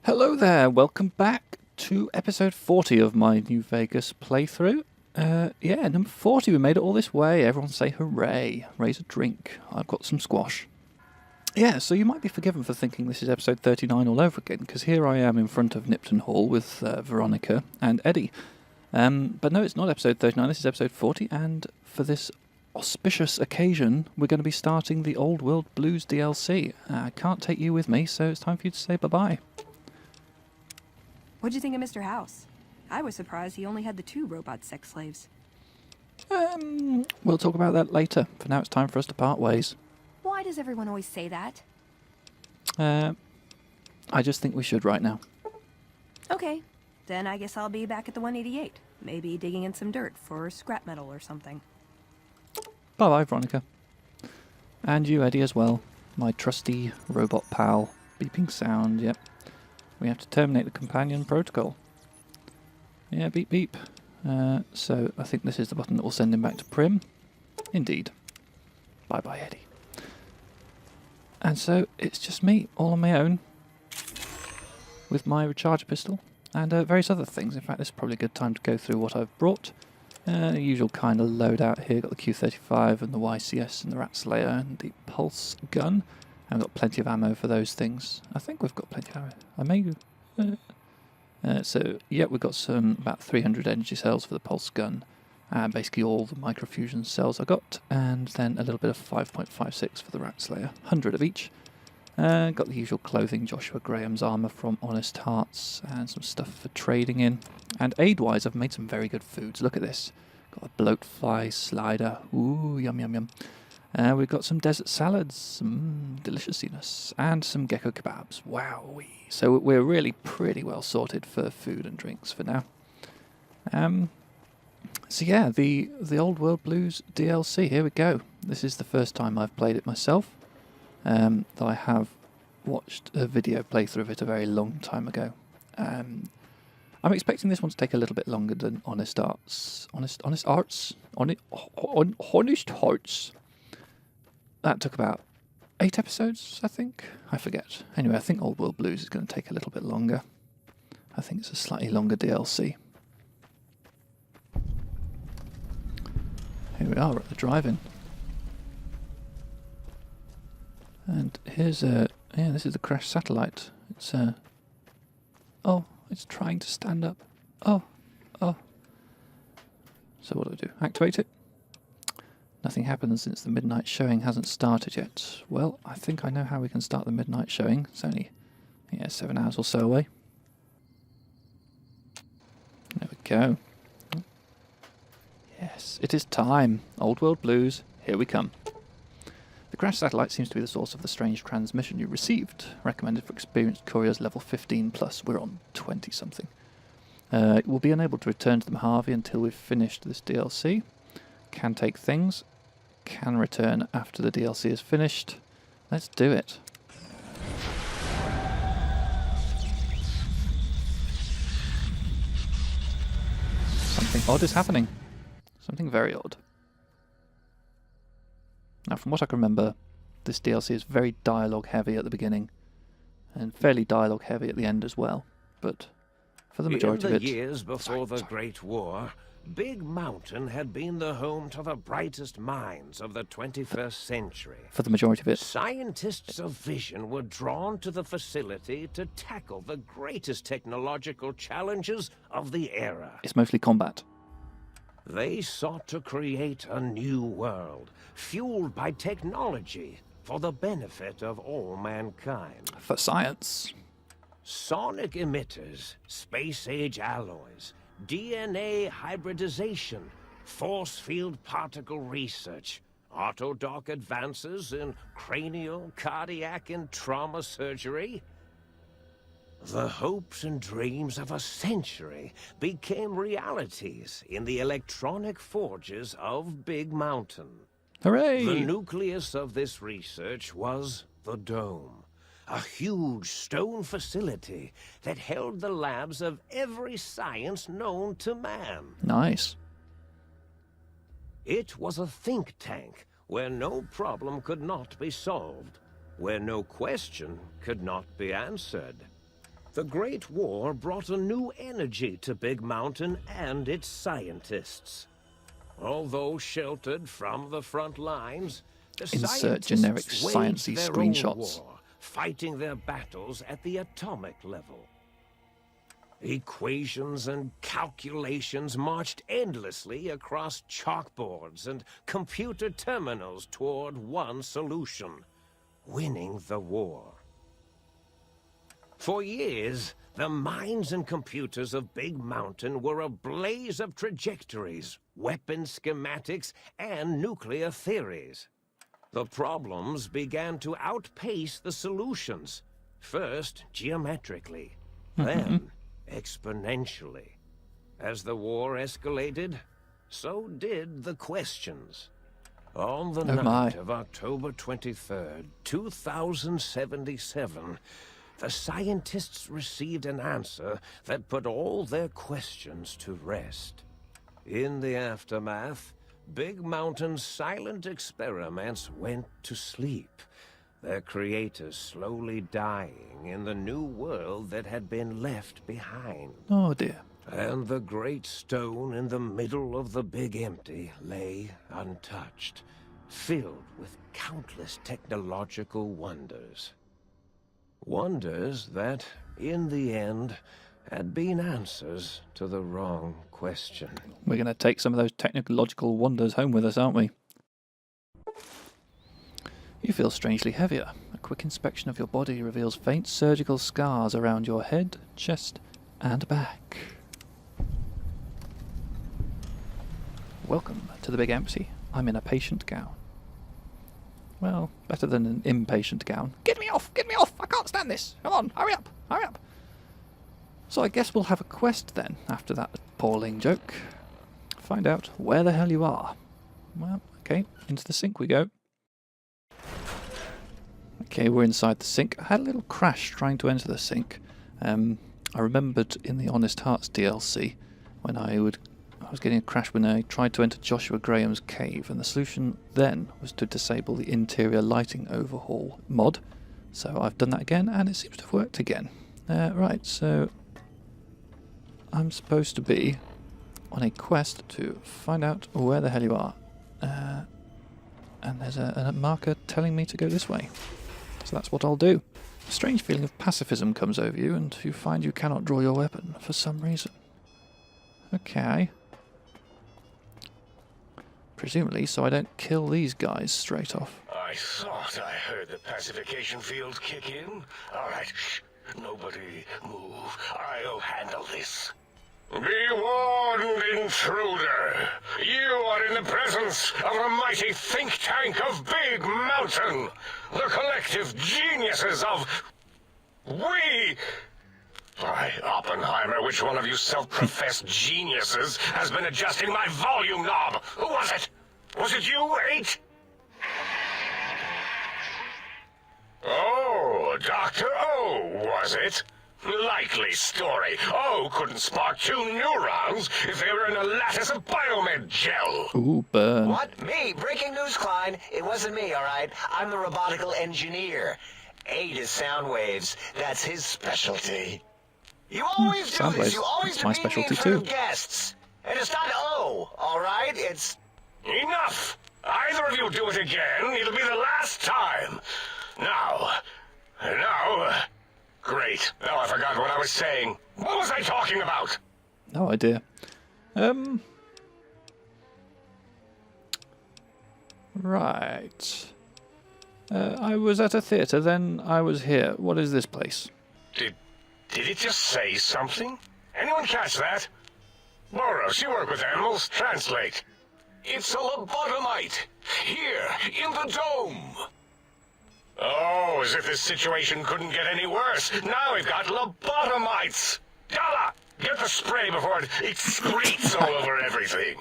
Hello there, welcome back to episode 40 of my New Vegas playthrough. Number 40, we made it all this way. Everyone say hooray, raise a drink. I've got some squash. Yeah, so you might be forgiven for thinking this is episode 39 all over again, because here I am in front of Nipton Hall with Veronica and Eddie. But no, it's not episode 39, this is episode 40, and for this auspicious occasion, we're going to be starting the Old World Blues DLC. I can't take you with me, so it's time for you to say bye-bye. What'd you think of Mr. House? I was surprised he only had the 2 robot sex slaves. We'll talk about that later. For now, it's time for us to part ways. Why does everyone always say that? I just think we should right now. Okay, then I guess I'll be back at the 188. Maybe digging in some dirt for scrap metal or something. Bye-bye, Veronica. And you, Eddie, as well. My trusty robot pal. Beeping sound, yep. We have to terminate the companion protocol. Yeah, beep beep. So I think this is the button that will send him back to Prim. Indeed. Bye-bye, Eddie. And so it's just me, all on my own, with my recharge pistol and various other things. In fact, this is probably a good time to go through what I've brought. The usual kind of loadout here. Got the Q35 and the YCS and the Rat Slayer and the Pulse Gun. I've got plenty of ammo for those things. I think we've got plenty of ammo. I may... so, yeah, we've got about 300 energy cells for the pulse gun. Basically all the microfusion cells I got. And then a little bit of 5.56 for the Rat Slayer. 100 of each. Got the usual clothing, Joshua Graham's armour from Honest Hearts. And some stuff for trading in. And aid-wise, I've made some very good foods. Look at this. Got a bloatfly slider. Ooh, yum, yum, yum. We've got some desert salads, deliciousness, and some gecko kebabs. Wowee. So we're really pretty well sorted for food and drinks for now. So yeah, the Old World Blues DLC, here we go. This is the first time I've played it myself, though I have watched a video playthrough of it a very long time ago. I'm expecting this one to take a little bit longer than Honest Hearts. That took about 8 episodes, I think. I forget. Anyway, I think Old World Blues is going to take a little bit longer. I think it's a slightly longer DLC. Here we are at the drive-in. And here's this is the crashed satellite. It's oh, it's trying to stand up. Oh. So what do I do? Activate it? Nothing happens since the midnight showing hasn't started yet. Well, I think I know how we can start the midnight showing. It's only 7 hours or so away. There we go. Yes, it is time. Old World Blues, here we come. The crashed satellite seems to be the source of the strange transmission you received. Recommended for experienced couriers level 15+. We're on 20-something. We'll be unable to return to the Mojave until we've finished this DLC. Can take things. Can return after the DLC is finished. Let's do it. Something odd is happening. Something very odd. Now, from what I can remember, this DLC is very dialogue heavy at the beginning and fairly dialogue heavy at the end as well. But for the majority of it... In the years before the Great War, Big Mountain had been the home to the brightest minds of the 21st century. For the majority of it. Scientists of vision were drawn to the facility to tackle the greatest technological challenges of the era. It's mostly combat. They sought to create a new world, fueled by technology, for the benefit of all mankind. For science. Sonic emitters, space-age alloys, DNA hybridization, force field particle research, autodoc advances in cranial, cardiac, and trauma surgery. The hopes and dreams of a century became realities in the electronic forges of Big Mountain. Hooray! The nucleus of this research was the Dome. A huge stone facility that held the labs of every science known to man. Nice. It was a think tank where no problem could not be solved, where no question could not be answered. The Great War brought a new energy to Big Mountain and its scientists. Although sheltered from the front lines, the Insert generic scientists waged sciencey their screenshots. own war, fighting their battles at the atomic level. Equations and calculations marched endlessly across chalkboards and computer terminals toward one solution: winning the war. For years, the minds and computers of Big Mountain were a blaze of trajectories, weapon schematics, and nuclear theories. The problems began to outpace the solutions, first geometrically, then exponentially. As the war escalated, so did the questions. On the night of October 23rd, 2077, the scientists received an answer that put all their questions to rest. In the aftermath, Big Mountain's silent experiments went to sleep, their creators slowly dying in the new world that had been left behind. Oh dear. And the great stone in the middle of the Big Empty lay untouched, filled with countless technological wonders. Wonders that, in the end, had been answers to the wrong question. We're going to take some of those technological wonders home with us, aren't we? You feel strangely heavier. A quick inspection of your body reveals faint surgical scars around your head, chest, and back. Welcome to the Big Empty. I'm in a patient gown. Well, better than an impatient gown. Get me off! Get me off! I can't stand this! Come on, hurry up! Hurry up! So I guess we'll have a quest then, after that appalling joke. Find out where the hell you are. Well, okay, into the sink we go. Okay, we're inside the sink. I had a little crash trying to enter the sink. I remembered in the Honest Hearts DLC when I was getting a crash when I tried to enter Joshua Graham's cave, and the solution then was to disable the interior lighting overhaul mod. So I've done that again, and it seems to have worked again. Right, so I'm supposed to be on a quest to find out where the hell you are. And there's a marker telling me to go this way. So that's what I'll do. A strange feeling of pacifism comes over you, and you find you cannot draw your weapon for some reason. Okay. Presumably so I don't kill these guys straight off. I thought I heard the pacification field kick in. All right, shh. Nobody move. I'll handle this. Be warned, intruder. You are in the presence of a mighty think tank of Big Mountain. The collective geniuses of... We... By Oppenheimer, which one of you self-professed geniuses has been adjusting my volume knob? Who was it? Was it you, 8? Oh, Dr. O, was it? Likely story. O couldn't spark 2 neurons if they were in a lattice of biomed gel. Ooh, burn. What? Me? Breaking news, Klein. It wasn't me, all right? I'm the robotical engineer. 8 is sound waves. That's his specialty. You always do sound this. waves. You always It's my demean me in specialty front of too. guests. And it's not O, all right? It's... Enough! Either of you do it again, it'll be the last time. Now... Great. Now I forgot what I was saying. What was I talking about? No idea. Right. I was at a theatre, then I was here. What is this place? Did it just say something? Anyone catch that? Boros, you work with animals. Translate. It's a lobotomite. Here, in the dome. Oh, as if this situation couldn't get any worse. Now we've got lobotomites. Dalla, get the spray before it excretes all over everything.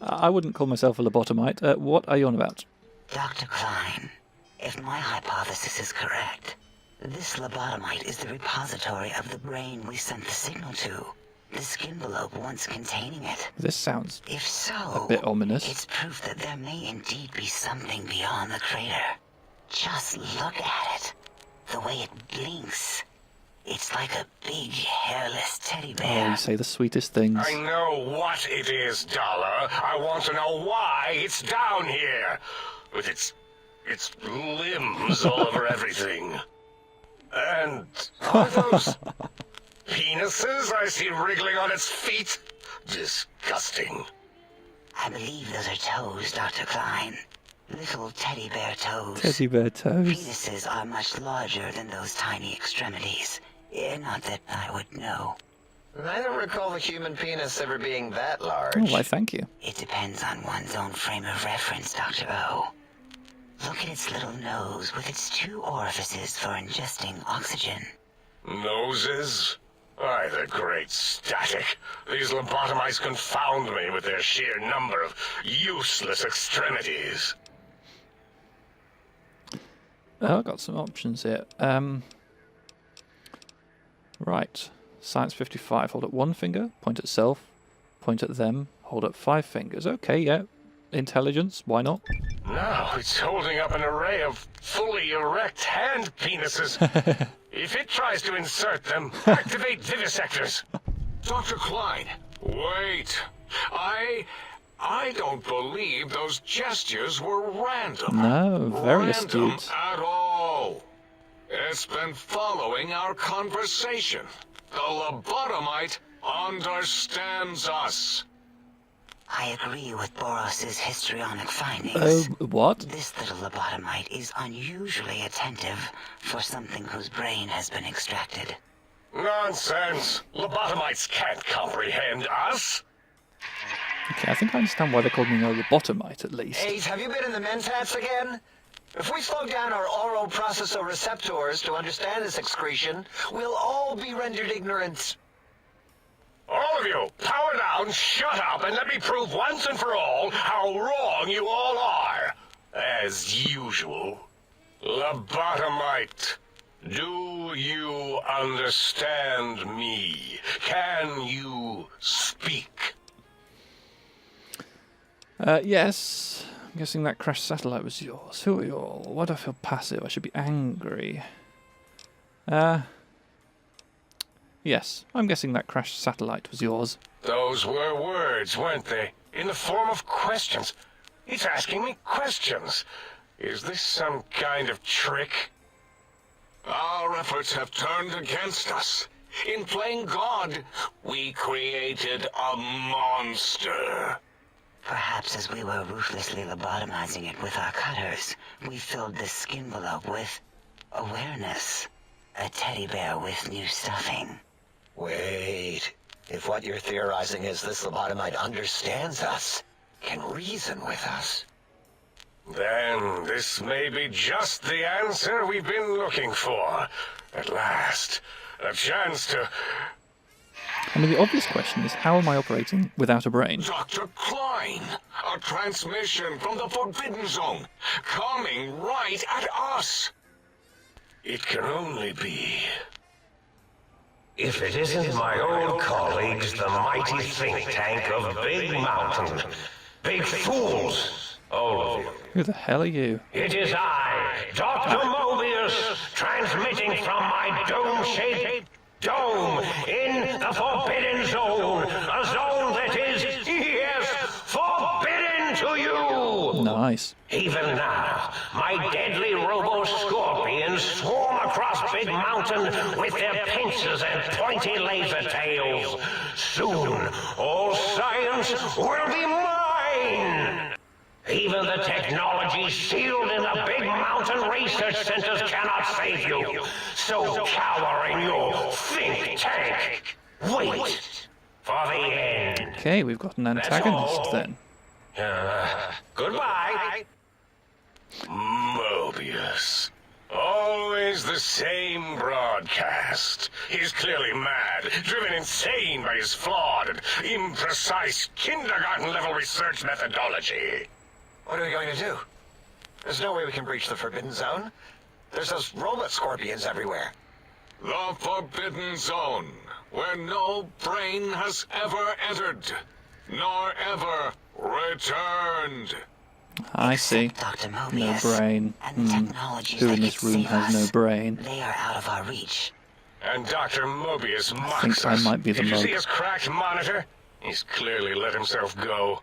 I wouldn't call myself a lobotomite. What are you on about? Dr. Klein, if my hypothesis is correct, this lobotomite is the repository of the brain we sent the signal to. The skin envelope once containing it. This sounds If so, a bit ominous. it's proof that there may indeed be something beyond the crater. Just look at it. The way it blinks. It's like a big, hairless teddy Oh, bear. you say the sweetest things. I know what it is, Dollar. I want to know why it's down here. With its limbs all over everything. And are those penises I see wriggling on its feet? Disgusting. I believe those are toes, Dr. Klein. Little teddy bear toes. Teddy bear toes. Penises are much larger than those tiny extremities. Not that I would know. I don't recall the human penis ever being that large. Oh, why, thank you. It depends on one's own frame of reference, Dr. O. Look at its little nose with its 2 orifices for ingesting oxygen. Noses? Why, the great static. These lobotomites confound me with their sheer number of useless extremities. Oh, I've got some options here. Right. Science 55. Hold up 1 finger, point at self, point at them, hold up 5 fingers. Okay, yeah. Intelligence, why not? Now it's holding up an array of fully erect hand penises. If it tries to insert them, activate vivisectors. Dr. Klein, wait. I don't believe those gestures were random. No, very Random astute. at all. It's been following our conversation. The lobotomite understands us. I agree with Boros's histrionic findings. Oh, what? This little lobotomite is unusually attentive for something whose brain has been extracted. Nonsense. Lobotomites can't comprehend us. Okay, I think I understand why they called me a lobotomite, at least. Ace, have you been in the mentats again? If we slow down our oroprocessoreceptors to understand this excretion, we'll all be rendered ignorant. All of you, power down, shut up, and let me prove once and for all how wrong you all are. As usual. Lobotomite, do you understand me? Can you speak? Yes. I'm guessing that crashed satellite was yours. Who are you all? Why do I feel passive? I should be angry. Yes. I'm guessing that crashed satellite was yours. Those were words, weren't they? In the form of questions. It's asking me questions. Is this some kind of trick? Our efforts have turned against us. In playing God, we created a monster. Perhaps as we were ruthlessly lobotomizing it with our cutters, we filled the skin envelope with awareness. A teddy bear with new stuffing. Wait. If what you're theorizing is this lobotomite understands us, can reason with us. Then this may be just the answer we've been looking for. At last, a chance to... I mean, the obvious question is, how am I operating without a brain? Dr. Klein, a transmission from the Forbidden Zone, coming right at us. It can only be... If it isn't my old colleagues, the mighty think tank of Big Mountain. Big fools, all of you. Who the hell are you? It is I, Dr. Mobius, transmitting from my dome-shaped dome in the Forbidden Zone. A zone that is, yes, forbidden to you. Nice. Even now, my deadly robo-scorpions swarm across Big Mountain with their pincers and pointy laser tails. Soon, all science will be mine. Even the technology sealed in the Big Mountain research centers cannot save you. So cower in your think tank. Wait for the end. Okay, we've got an antagonist then. Goodbye. Mobius. Always the same broadcast. He's clearly mad, driven insane by his flawed and imprecise kindergarten-level research methodology. What are we going to do? There's no way we can breach the Forbidden Zone. There's those robot scorpions everywhere. The Forbidden Zone, where no brain has ever entered, nor ever returned. I see. Dr. No Mobius. brain. And the technologies Who that in this could room save has no us, brain? They are out of our reach. And Dr. Mobius I mocks think I us. might be the Did you see mug. his cracked monitor? He's clearly let himself go.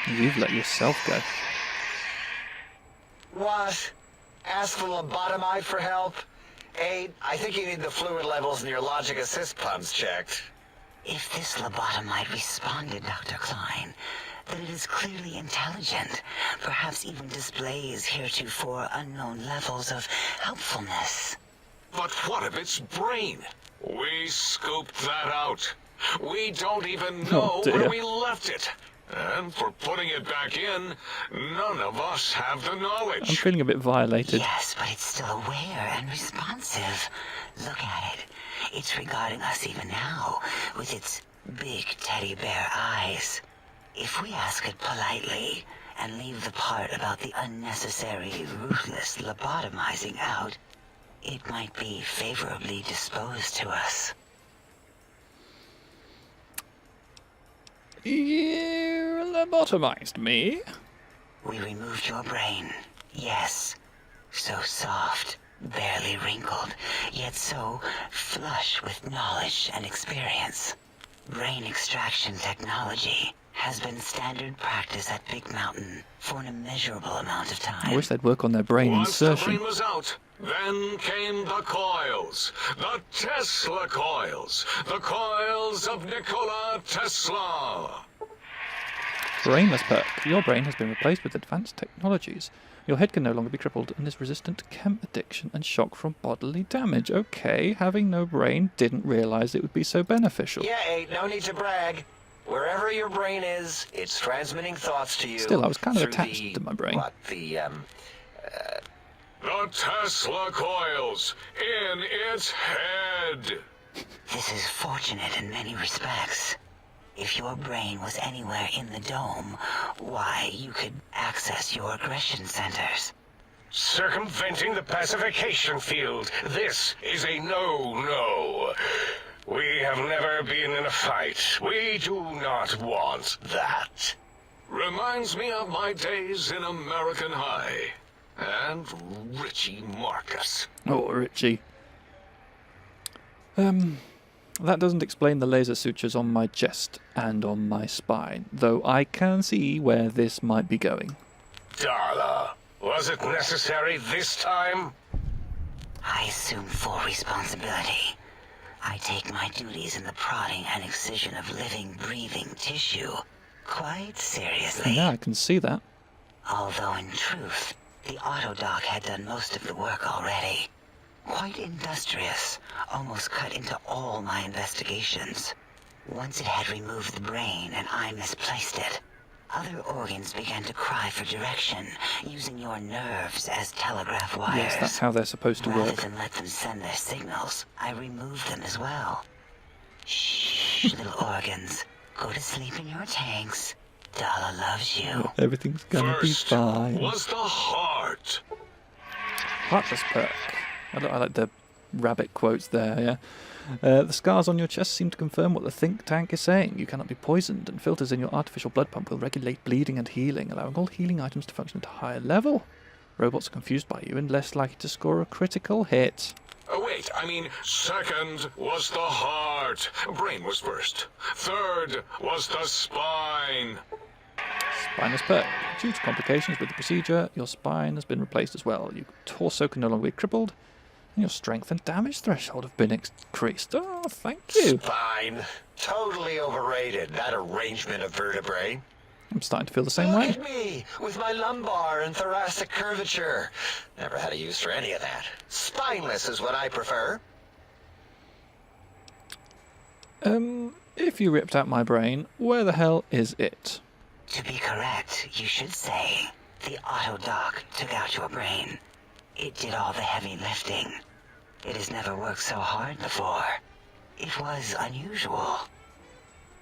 You've let yourself go. What? Ask the lobotomite for help? Aid, I think you need the fluid levels in your logic assist pumps checked. If this lobotomite responded, Dr. Klein, then it is clearly intelligent, perhaps even displays heretofore unknown levels of helpfulness. But what of its brain? We scooped that out. We don't even know dear. where we left it. And for putting it back in, none of us have the I'm knowledge. feeling a bit violated. Yes, but it's still aware and responsive. Look at it. It's regarding us even now, with its big teddy bear eyes. If we ask it politely, and leave the part about the unnecessary, ruthless lobotomizing out, it might be favorably disposed to us. You lobotomized me? We removed your brain, yes. So soft, barely wrinkled, yet so flush with knowledge and experience. Brain extraction technology has been standard practice at Big Mountain for an immeasurable amount of time. I wish they'd work on their brain Once the insertion. brain was out, then came the coils. The Tesla coils. The coils of Nikola Tesla. Brainless perk. Your brain has been replaced with advanced technologies. Your head can no longer be crippled and is resistant to chem addiction and shock from bodily damage. Okay, having no brain, didn't realise it would be so beneficial. Yeah, Aid, no need to brag. Wherever your brain is, it's transmitting thoughts to you. Still, I was kind of through attached the, to my brain. What, the The Tesla coils in its head. This is fortunate in many respects. If your brain was anywhere in the dome, why, you could access your aggression centers. Circumventing the pacification field. This is a no-no. We have never been in a fight. We do not want that. Reminds me of my days in American High. And Richie Marcus. Oh, Richie. That doesn't explain the laser sutures on my chest and on my spine, though I can see where this might be going. Darla, was it necessary this time? I assume full responsibility. I take my duties in the prodding and excision of living, breathing tissue quite seriously. Yeah, I can see that. Although in truth, the Autodoc had done most of the work already. Quite industrious, almost cut into all my investigations. Once it had removed the brain and I misplaced it, other organs began to cry for direction, using your nerves as telegraph wires. Yes, that's how they're supposed to Rather work. than let them send their signals, I removed them as well. Shh, little organs. Go to sleep in your tanks. Dala loves you. Everything's gonna First be fine. was the heart. Heartless perk. I like the rabbit quotes there, yeah. The scars on your chest seem to confirm what the think tank is saying. You cannot be poisoned, and filters in your artificial blood pump will regulate bleeding and healing, allowing all healing items to function at a higher level. Robots are confused by you and less likely to score a critical hit. Wait, I mean, second was the heart. Brain was first. Third was the spine. Spineless perk. Due to complications with the procedure, your spine has been replaced as well. Your torso can no longer be crippled, and your strength and damage threshold have been increased. Oh, thank you. Spine. Totally overrated, that arrangement of vertebrae. I'm starting to feel the same Look way. at me, with my lumbar and thoracic curvature. Never had a use for any of that. Spineless is what I prefer. If you ripped out my brain, where the hell is it? To be correct, you should say, the Autodoc took out your brain. It did all the heavy lifting. It has never worked so hard before. It was unusual.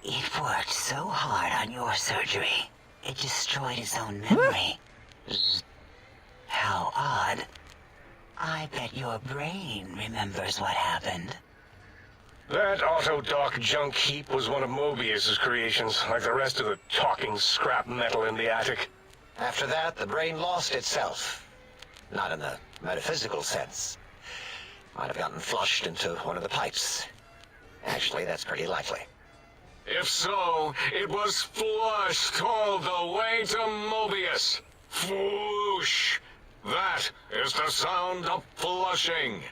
It worked so hard on your surgery, it destroyed its own memory. How odd. I bet your brain remembers what happened. That Autodoc junk heap was one of Mobius's creations, like the rest of the talking scrap metal in the attic. After that, the brain lost itself. Not in the metaphysical sense. Might have gotten flushed into one of the pipes. Actually, that's pretty likely. If so, it was flushed all the way to Mobius. Floosh. That is the sound of flushing.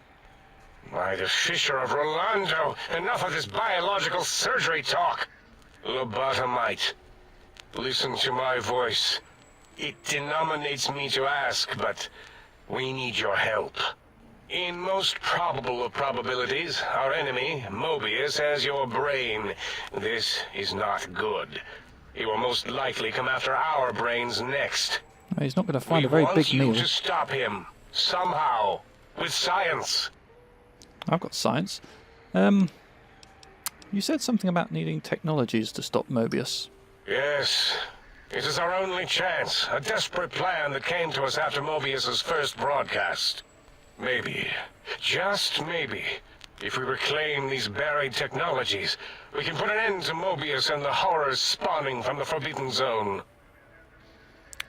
By the Fisher of Rolando, enough of this biological surgery talk. Lobotomite, listen to my voice. It denominates me to ask, but we need your help. In most probable of probabilities, our enemy, Mobius, has your brain. This is not good. He will most likely come after our brains next. He's not going to find a very big meal. We want you to stop him, somehow, with science. I've got science. You said something about needing technologies to stop Mobius. Yes. It is our only chance. A desperate plan that came to us after Mobius's first broadcast. Maybe, just maybe, if we reclaim these buried technologies, we can put an end to Mobius and the horrors spawning from the Forbidden Zone.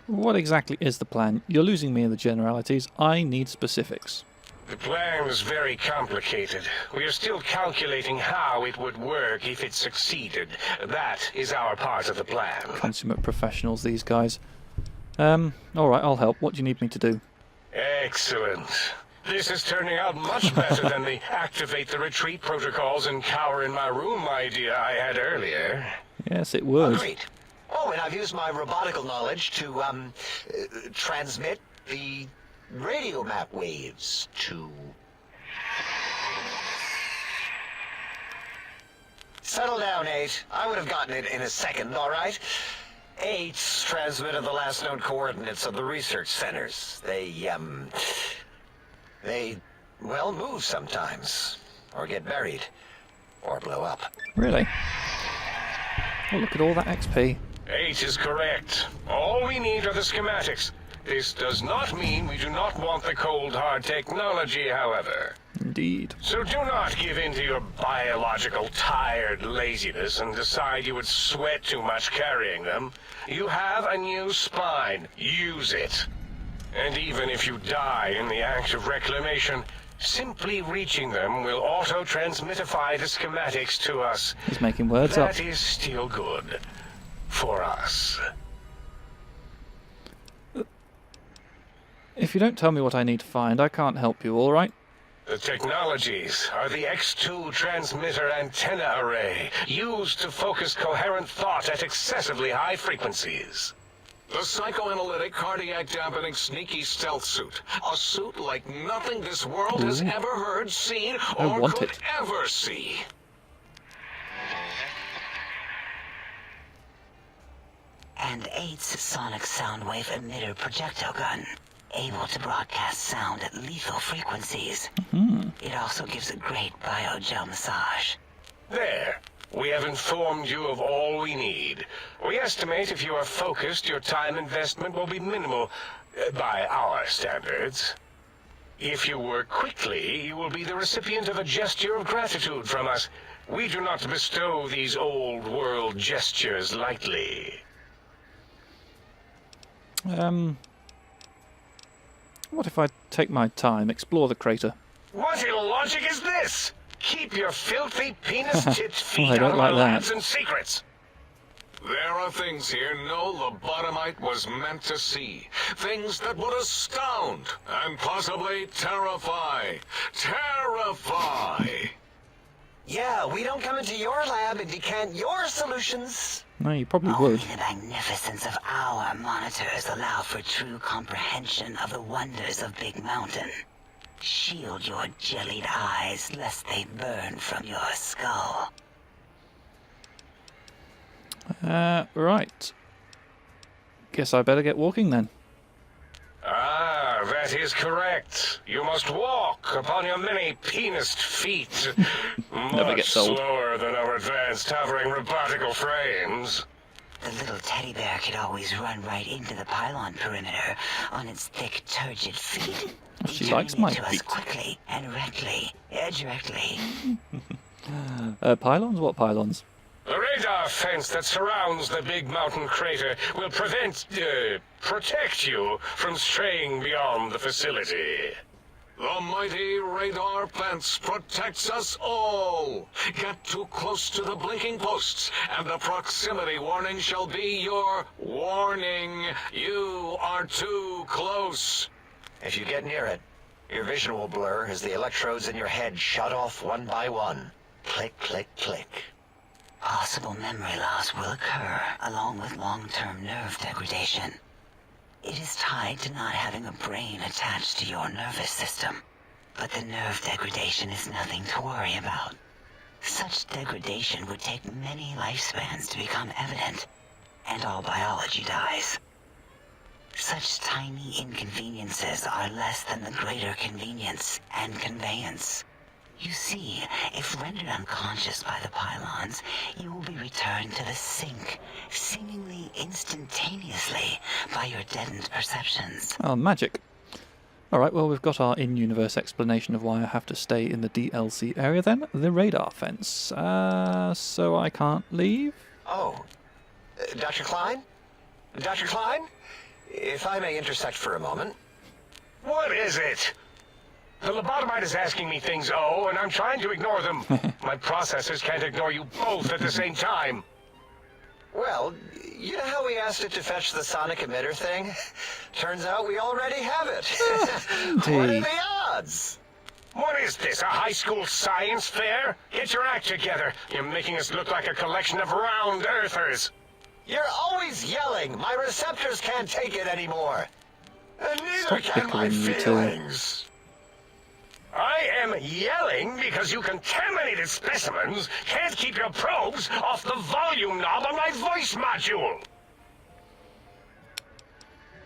What exactly is the plan? You're losing me in the generalities. I need specifics. The plan is very complicated. We are still calculating how it would work if it succeeded. That is our part of the plan. Consummate professionals, these guys. Alright, I'll help. What do you need me to do? Excellent. This is turning out much better than the activate the retreat protocols and cower in my room idea I had earlier. Yes, it would. Agreed. Oh, and I've used my robotical knowledge to, transmit the radio map waves to... Settle down, 8. I would have gotten it in a second, all right? 8's transmitted the last known coordinates of the research centers. They, well, move sometimes, or get buried, or blow up. Really? Oh, look at all that XP. 8 is correct. All we need are the schematics. This does not mean we do not want the cold hard technology, however. Indeed. So do not give in to your biological tired laziness and decide you would sweat too much carrying them. You have a new spine. Use it. And even if you die in the act of reclamation, simply reaching them will auto-transmitify the schematics to us. He's making words up. That is still good. For us. If you don't tell me what I need to find, I can't help you, alright? The technologies are the X2 transmitter antenna array, used to focus coherent thought at excessively high frequencies. The psychoanalytic, cardiac-dampening, sneaky stealth suit. A suit like nothing this world has ever heard, seen, or could ever see. And 8's sonic soundwave emitter projectile gun, able to broadcast sound at lethal frequencies. It also gives a great biogel massage. There. We have informed you of all we need. We estimate if you are focused, your time investment will be minimal, by our standards. If you work quickly, you will be the recipient of a gesture of gratitude from us. We do not bestow these old world gestures lightly. What if I take my time, explore the crater? What illogic is this? Keep your filthy penis-tipped feet I don't out of my like that. labs and secrets. There are things here no lobotomite was meant to see. Things that would astound and possibly terrify. Terrify! Yeah, we don't come into your lab and decant your solutions. No, you probably Only would. the magnificence of our monitors allow for true comprehension of the wonders of Big Mountain. Shield your jellied eyes lest they burn from your skull. Right. Guess I better get walking then. Ah, that is correct. You must walk upon your many penised feet. Never Much gets old. slower than our advanced hovering robotical frames. The little teddy bear could always run right into the pylon perimeter on its thick, turgid feet. She returning likes my it to us feet. quickly and directly. Pylons? What pylons? The radar fence that surrounds the Big Mountain crater will protect you from straying beyond the facility. The mighty radar fence protects us all. Get too close to the blinking posts, and the proximity warning shall be your warning. You are too close. If you get near it, your vision will blur as the electrodes in your head shut off one by one. Click, click, click. Possible memory loss will occur, along with long-term nerve degradation. It is tied to not having a brain attached to your nervous system. But the nerve degradation is nothing to worry about. Such degradation would take many lifespans to become evident, and all biology dies. Such tiny inconveniences are less than the greater convenience and conveyance. You see, if rendered unconscious by the pylons, you will be returned to the sink, seemingly instantaneously by your deadened perceptions. Oh, magic. Alright, well, we've got our in-universe explanation of why I have to stay in the DLC area then. The radar fence. So I can't leave? Oh, Dr. Klein? Dr. Klein? If I may intersect for a moment. What is it? The lobotomite is asking me things, and I'm trying to ignore them. My processors can't ignore you both at the same time. Well, you know how we asked it to fetch the sonic emitter thing? Turns out we already have it. What are Indeed. the odds? What is this, a high school science fair? Get your act together. You're making us look like a collection of round earthers. You're always yelling. My receptors can't take it anymore. And neither Stop can my bickering, you two. feelings. I am yelling because you contaminated specimens can't keep your probes off the volume knob on my voice module.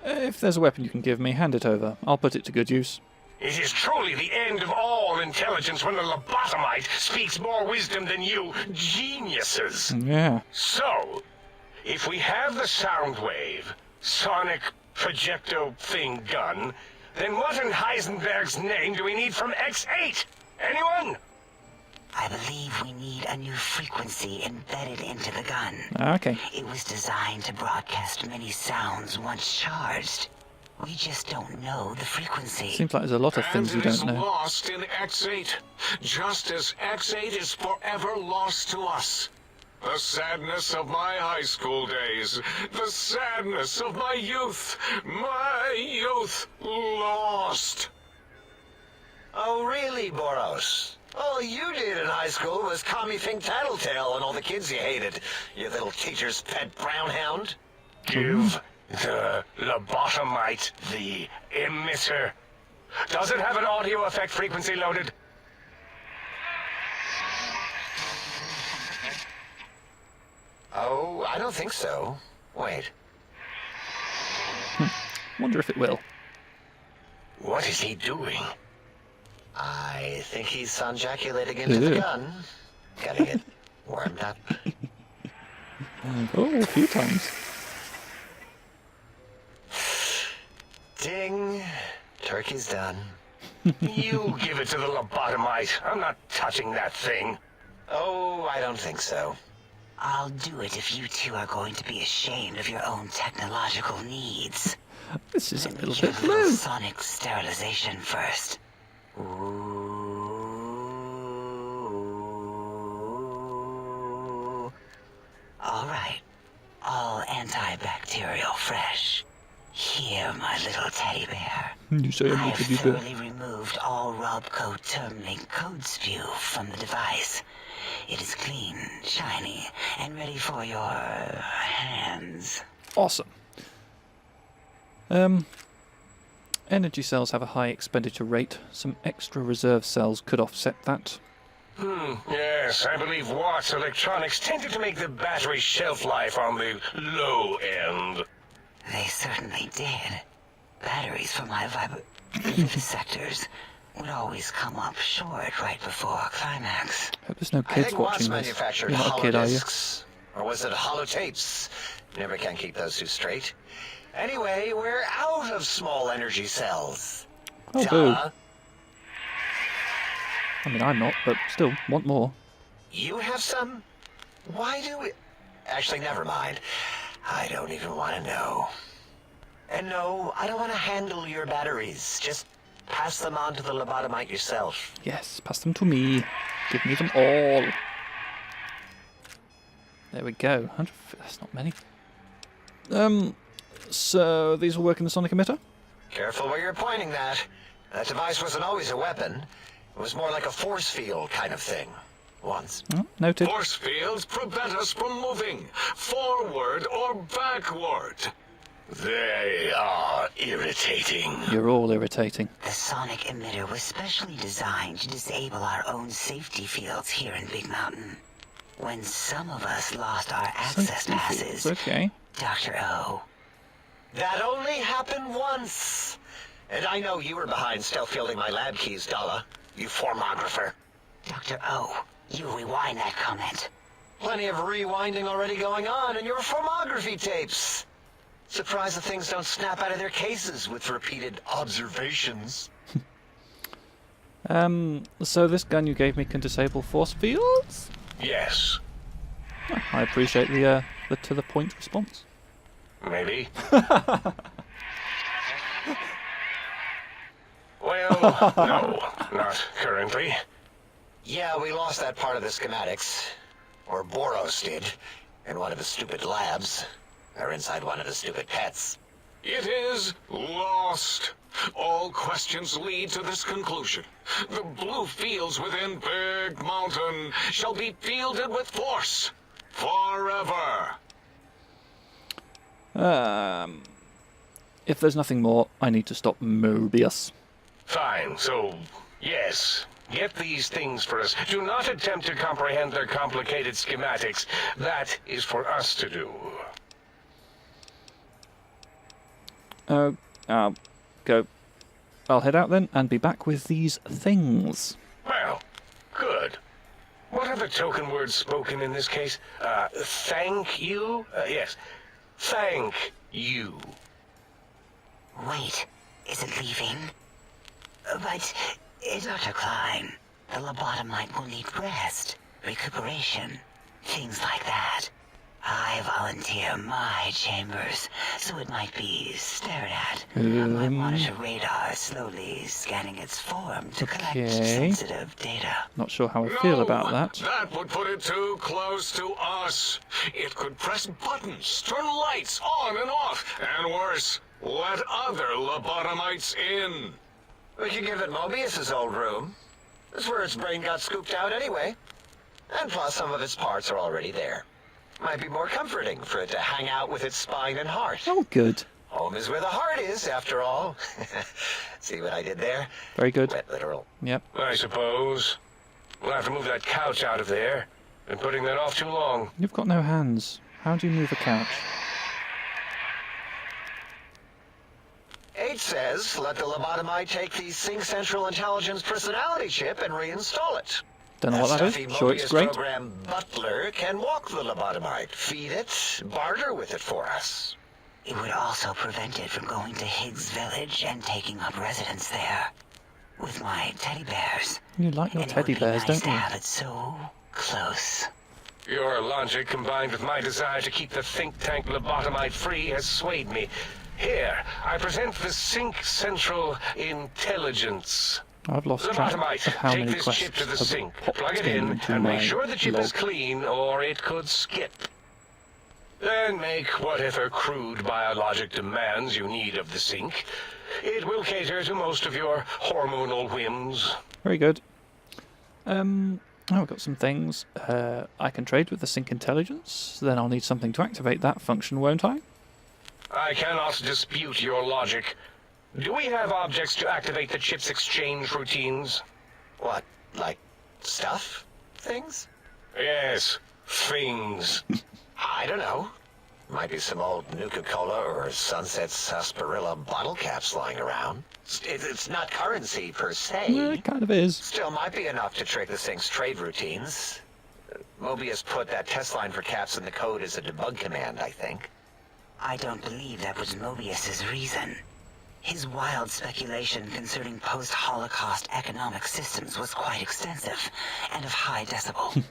If there's a weapon you can give me, hand it over. I'll put it to good use. It is truly the end of all intelligence when the lobotomite speaks more wisdom than you geniuses. Yeah. So, if we have the sound wave, sonic projecto thing gun, then what in Heisenberg's name do we need from X8? Anyone? I believe we need a new frequency embedded into the gun. Okay. It was designed to broadcast many sounds once charged. We just don't know the frequency. Seems like there's a lot of things we And it is don't know. lost in X8, just as X8 is forever lost to us. The sadness of my high school days, the sadness of my youth lost. Oh, really, Boros? All you did in high school was call me Fink Tattletale and all the kids you hated, you little teacher's pet brown hound. Give the lobotomite the emitter. Does it have an audio effect frequency loaded? Oh, I don't think so. Wait. Wonder if it will. What is he doing? I think he's sonjaculating into the Ew. gun. Getting it warmed up. Oh, a few times. Ding. Turkey's done. You give it to the lobotomite. I'm not touching that thing. Oh, I don't think so. I'll do it if you two are going to be ashamed of your own technological needs. This is a Let me little give bit a little blue. sonic sterilization first. Ooh. All right. All antibacterial fresh. Here, my little teddy bear. You say I I'm have not to be there. thoroughly removed all Robco terminate code spew from the device. It is clean, shiny, and ready for your hands. Awesome. Energy cells have a high expenditure rate. Some extra reserve cells could offset that. Yes, I believe Watt's Electronics tended to make the battery shelf life on the low end. They certainly did. Batteries for my vivisectors would always come up short right before climax. Hope there's no I kids think Watts watching this. manufactured You're not a kid, are you? holodiscs. Or was it holotapes? Never can keep those two straight. Anyway, we're out of small energy cells. Oh, boo. I mean, I'm not, but still, want more. You have some? Why do we... Actually, never mind. I don't even want to know. And no, I don't want to handle your batteries. Just pass them on to the lobotomite yourself. Yes, pass them to me. Give me them all. There we go. 100. That's not many. So these will work in the sonic emitter? Careful where you're pointing that. That device wasn't always a weapon. It was more like a force field kind of thing. Once. Oh, noted. Force fields prevent us from moving forward or backward. They are irritating. You're all irritating. The sonic emitter was specially designed to disable our own safety fields here in Big Mountain. When some of us lost our access Safety passes, fields, okay. Dr. O, That only happened once. And I know you were behind stealth fielding my lab keys, Dalla. You formographer. Dr. O, you rewind that comment. Plenty of rewinding already going on in your formography tapes. Surprised the things don't snap out of their cases with repeated observations. So this gun you gave me can disable force fields? Yes, I appreciate the to-the-point response. maybe. Well, no, not currently. Yeah, we lost that part of the schematics. Or Boros did. In one of his stupid labs. Or inside one of his stupid pets. It is lost. All questions lead to this conclusion. The blue fields within Big Mountain shall be fielded with force. Forever. If there's nothing more, I need to stop Mobius. Fine, so, yes. Get these things for us. Do not attempt to comprehend their complicated schematics. That is for us to do. Go. I'll head out then and be back with these things. Well, good. What are the token words spoken in this case? Thank you? Yes. Thank you. Wait, is it leaving? But, Dr. Klein, the lobotomite will need rest, recuperation, things like that. I volunteer my chambers, so it might be stared at. My monitor radar slowly scanning its form to collect sensitive data. Not sure how I feel about that. That would put it too close to us. It could press buttons, turn lights on and off, and worse, let other lobotomites in. We could give it Mobius's old room. That's where its brain got scooped out anyway. And plus some of its parts are already there. Might be more comforting for it to hang out with its spine and heart. Oh, good. Home is where the heart is, after all. See what I did there? Very good. Wet literal. Yep. I suppose. We'll have to move that couch out of there. Been putting that off too long. You've got no hands. How do you move a couch? 8 says, let the lobotomite take the Sync Central Intelligence personality chip and reinstall it. Don't know what that is. Stuffy Sure, it's Mobius great. program Butler can walk the lobotomite, feed it, barter with it for us. It would also prevent it from going to Higgs Village and taking up residence there. With my teddy bears. You like your And it teddy would be bears, nice don't to you? have it so close. Your logic combined with my desire to keep the think tank lobotomite free has swayed me. Here, I present the Sync Central Intelligence. I've lost track of Lobotomite, how take many this quests chip to the have sink, popped plug it in, into and my make sure the chip log. is clean, or it could skip. Then make whatever crude biologic demands you need of the sink. It will cater to most of your hormonal whims. Very good. I've got some things. I can trade with the Sync Intelligence. Then I'll need something to activate that function, won't I? I cannot dispute your logic. Do we have objects to activate the chip's exchange routines? What, like stuff? Things? Yes, things. I don't know. Might be some old Nuka-Cola or Sunset Sarsaparilla bottle caps lying around. It's not currency per se. Yeah, it kind of is. Still might be enough to trick this thing's trade routines. Mobius put that test line for caps in the code as a debug command, I think. I don't believe that was Mobius's reason. His wild speculation concerning post-Holocaust economic systems was quite extensive and of high decibel.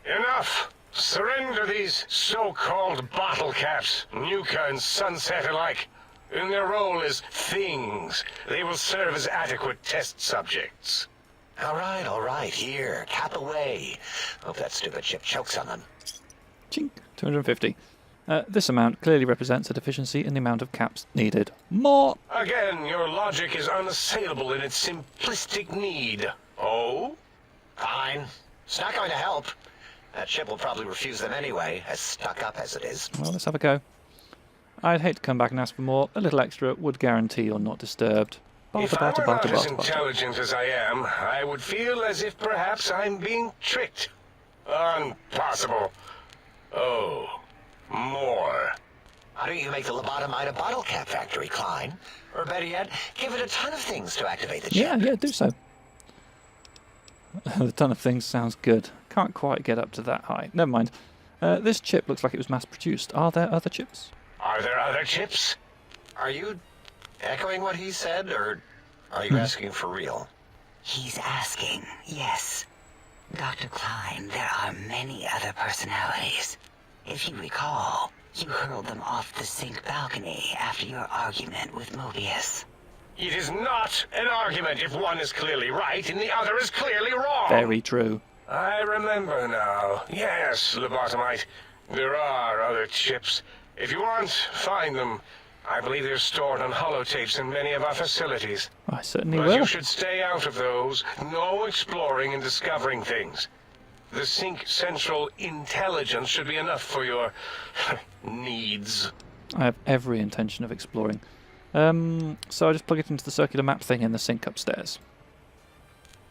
Enough! Surrender these so-called bottle caps, Nuka and Sunset alike. In their role as things, they will serve as adequate test subjects. All right, here, cap away. Hope that stupid chip chokes on them. Chink, 250. This amount clearly represents a deficiency in the amount of caps needed. More! Again, your logic is unassailable in its simplistic need. Oh? Fine. It's not going to help. That chip will probably refuse them anyway, as stuck up as it is. Well, let's have a go. I'd hate to come back and ask for more. A little extra would guarantee you're not disturbed. If I were not as intelligent as I am, I would feel as if perhaps I'm being tricked. Impossible. Oh, more. Why don't you make the lobotomite a bottle cap factory, Klein? Or better yet, give it a ton of things to activate the chip. Yeah, do so. The ton of things sounds good. Can't quite get up to that high. Never mind. This chip looks like it was mass-produced. Are there other chips? Are there other chips? Are you echoing what he said, or are you asking for real? He's asking, yes. Dr. Klein, there are many other personalities. If you recall, you hurled them off the sink balcony after your argument with Mobius. It is not an argument if one is clearly right and the other is clearly wrong. Very true. I remember now. Yes, lobotomite. There are other chips. If you want, find them. I believe they're stored on holotapes in many of our facilities. I certainly But will. you should stay out of those. No exploring and discovering things. The Sync Central Intelligence should be enough for your needs. I have every intention of exploring. So I just plug it into the circular map thing in the sink upstairs.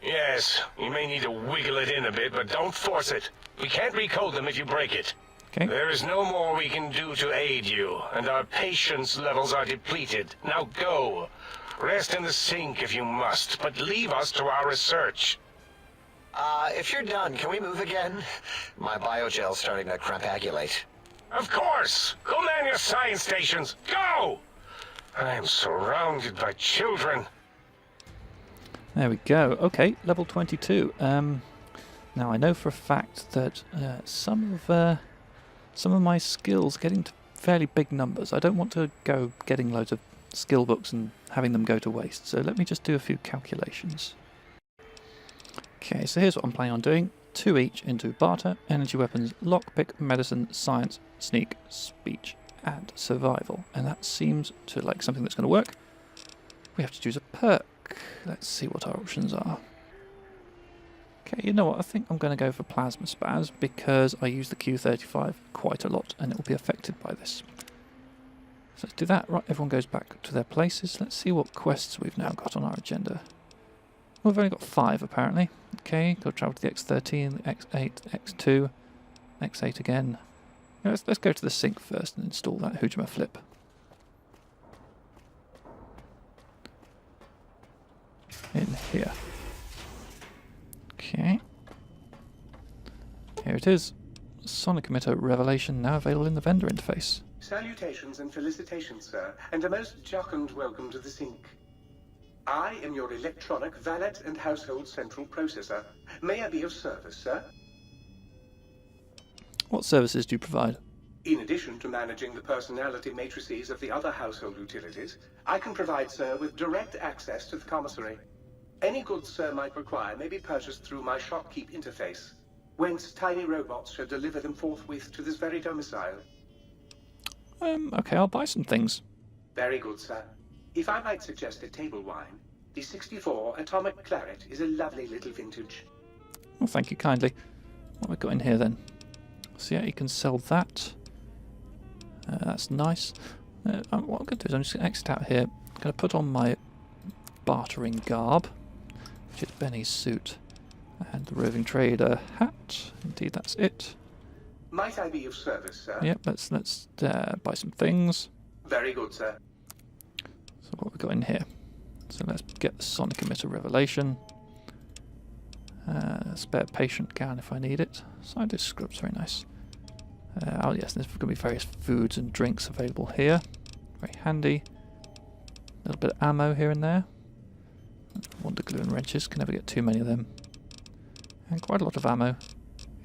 Yes, you may need to wiggle it in a bit, but don't force it. We can't recode them if you break it. Okay. There is no more we can do to aid you, and our patience levels are depleted. Now go. Rest in the sink if you must, but leave us to our research. If you're done, can we move again? My biogel's starting to crampagulate. Of course! Go man your science stations! Go! I am surrounded by children. There we go. Okay, level 22. Now I know for a fact that some of my skills getting to fairly big numbers. I don't want to go getting loads of skill books and having them go to waste. So let me just do a few calculations. Okay, so here's what I'm planning on doing. 2 each into barter, energy weapons, lockpick, medicine, science, sneak, speech, and survival. And that seems to like something that's going to work. We have to choose a perk. Let's see what our options are. Okay, you know what? I think I'm going to go for Plasma Spaz because I use the Q35 quite a lot and it will be affected by this. So let's do that. Right, everyone goes back to their places. Let's see what quests we've now got on our agenda. Well, we've only got 5 apparently. Okay, got to travel to the X13, the X8, X2, X8 again. Yeah, let's go to the sink first and install that Hujima flip. In here. Okay. Here it is. Sonic Emitter Revelation now available in the vendor interface. Salutations and felicitations, sir, and a most jocund welcome to the sink. I am your electronic valet and household central processor. May I be of service, sir? What services do you provide? In addition to managing the personality matrices of the other household utilities, I can provide, sir, with direct access to the commissary. Any goods sir might require may be purchased through my shopkeep interface, whence tiny robots shall deliver them forthwith to this very domicile. Okay, I'll buy some things. Very good, sir. If I might suggest a table wine, the 64 Atomic Claret is a lovely little vintage. Well, thank you kindly. What have we got in here then? So yeah, you can sell that. That's nice. What I'm going to do is I'm just going to exit out here. I'm going to put on my bartering garb, which is Benny's suit and the roving trader hat. Indeed, that's it. Might I be of service, sir? Yep, let's buy some things. Very good, sir. So what we got in here? So let's get the Sonic Emitter Revelation. Spare patient gown if I need it. Scientist scripts, very nice. Oh yes, there's going to be various foods and drinks available here. Very handy. A little bit of ammo here and there. Wonder glue and wrenches, can never get too many of them. And quite a lot of ammo.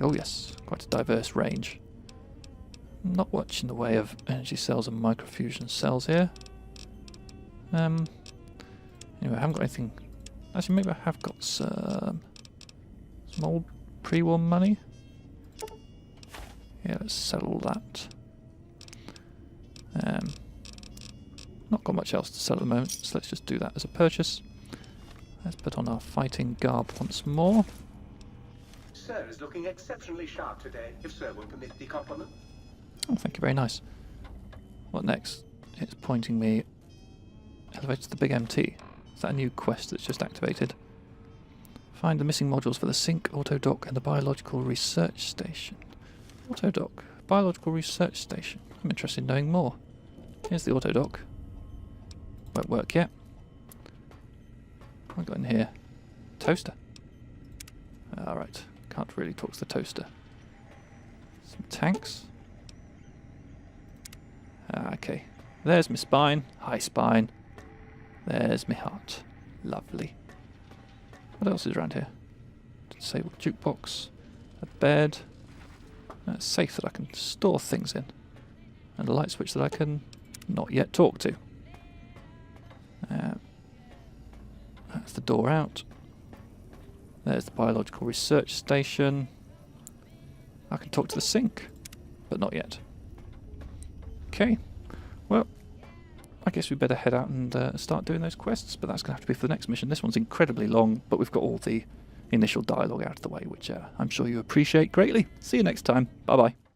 Oh yes, quite a diverse range. Not much in the way of energy cells and microfusion cells here. Anyway, I haven't got anything. Actually, maybe I have got some old pre-war money. Yeah, let's settle that. Not got much else to sell at the moment, so let's just do that as a purchase. Let's put on our fighting garb once more. Sir is looking exceptionally sharp today, if Sir will permit the compliment. Oh, thank you very nice. What next? It's pointing me elevator to the big MT. Is that a new quest that's just activated? Find the missing modules for the sink, auto dock, and the biological research station. Auto dock, biological research station. I'm interested in knowing more. Here's the auto dock. Won't work yet. What have I got in here? Toaster. Alright, can't really talk to the toaster. Some tanks. Okay, there's my spine. Hi, spine. There's my heart. Lovely. What else is around here? Disabled jukebox. A bed. A safe that I can store things in. And a light switch that I can not yet talk to. That's the door out. There's the biological research station. I can talk to the sink, but not yet. Okay, well, I guess we better head out and start doing those quests, but that's going to have to be for the next mission. This one's incredibly long, but we've got all the initial dialogue out of the way, which I'm sure you appreciate greatly. See you next time. Bye-bye.